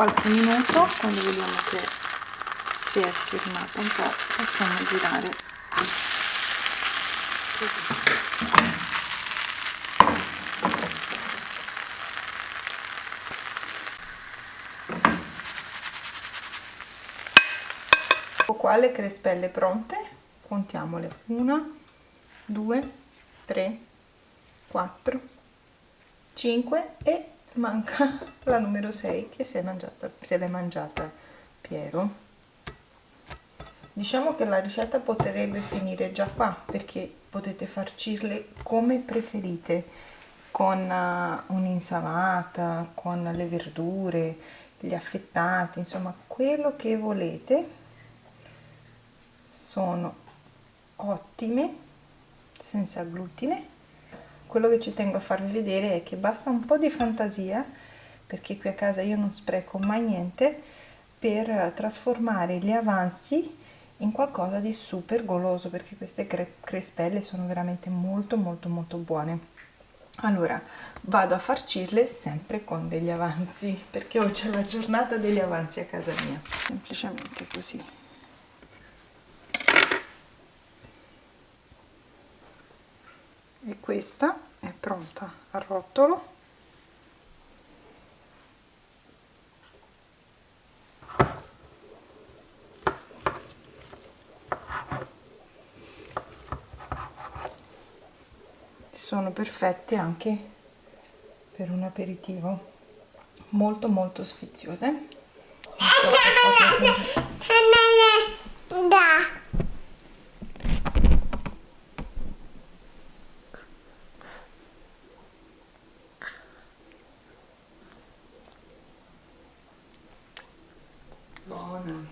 qualche minuto, quando vediamo che si è firmata un po', possiamo girare così. Ecco qua le crespelle pronte, contiamole: 1, 2, 3, 4, 5 e manca la numero 6 che se l'è mangiata Piero. Diciamo che la ricetta potrebbe finire già qua, perché potete farcirle come preferite, con un'insalata, con le verdure, gli affettati, insomma quello che volete. Sono ottime, senza glutine. Quello che ci tengo a farvi vedere è che basta un po' di fantasia, perché qui a casa io non spreco mai niente, per trasformare gli avanzi in qualcosa di super goloso, perché queste crespelle sono veramente molto buone. Allora vado a farcirle sempre con degli avanzi, perché oggi è la giornata degli avanzi a casa mia, semplicemente così. E questa è pronta al rotolo. Sono perfette anche per un aperitivo, molto sfiziose. Buona.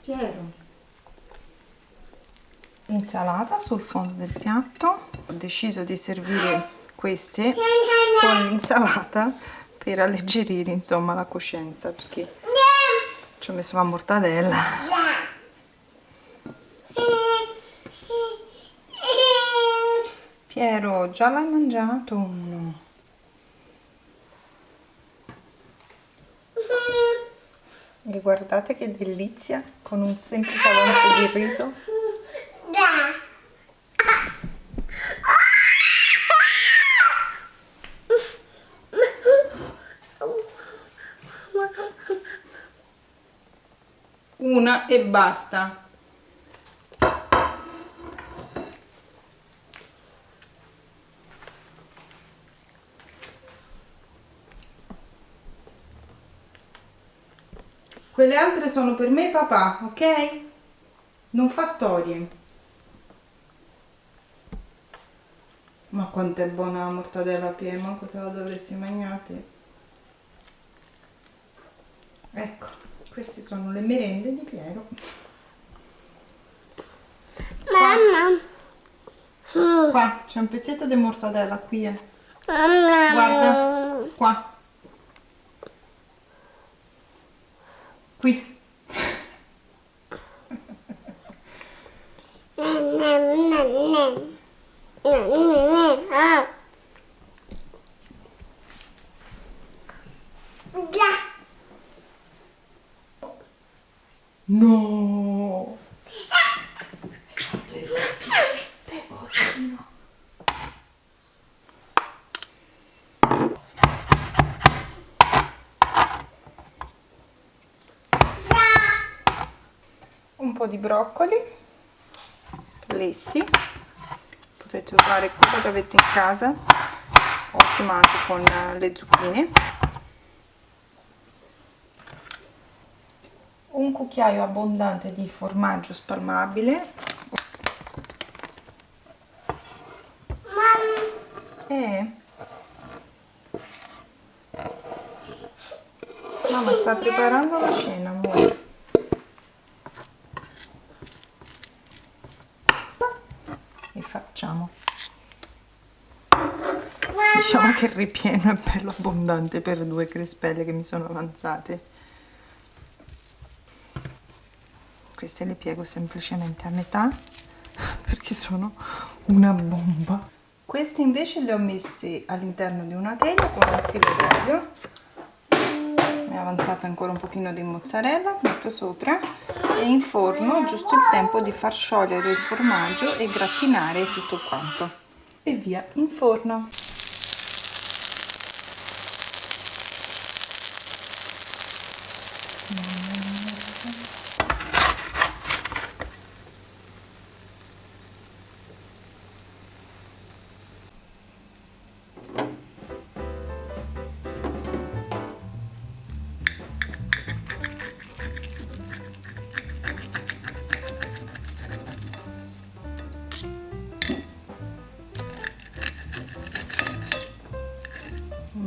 Piero. Insalata sul fondo del piatto. Ho deciso di servire queste con l'insalata per alleggerire insomma la coscienza, perché ci ho messo la mortadella. Piero, già l'hai mangiato uno? E guardate che delizia, con un semplice avanzo di riso. Una e basta. Quelle altre sono per me e papà, ok? Non fa storie. Ma quanto è buona la mortadella, Piero, ma cosa la dovresti mangiare? Ecco, queste sono le merende di Piero. Mamma. Qua c'è un pezzetto di mortadella qui. Guarda, qua. Qui. No! Un po' di broccoli lessi, potete usare quello che avete in casa, ottimo anche con le zucchine. Un cucchiaio abbondante di formaggio spalmabile. Mamma sta preparando la cena, amore. E facciamo. Diciamo che il ripieno è bello abbondante per 2 crespelle che mi sono avanzate. queste le piego semplicemente a metà perché sono una bomba. Questi invece li ho messi all'interno di una teglia con un filo d'olio. Mi è avanzata ancora un pochino di mozzarella, metto sopra e in forno giusto il tempo di far sciogliere il formaggio e grattinare tutto quanto e via in forno.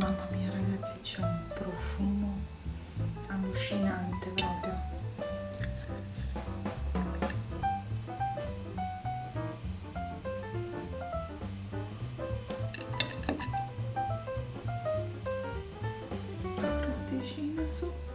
Mamma mia ragazzi, c'è un profumo allucinante proprio. La crosticina su.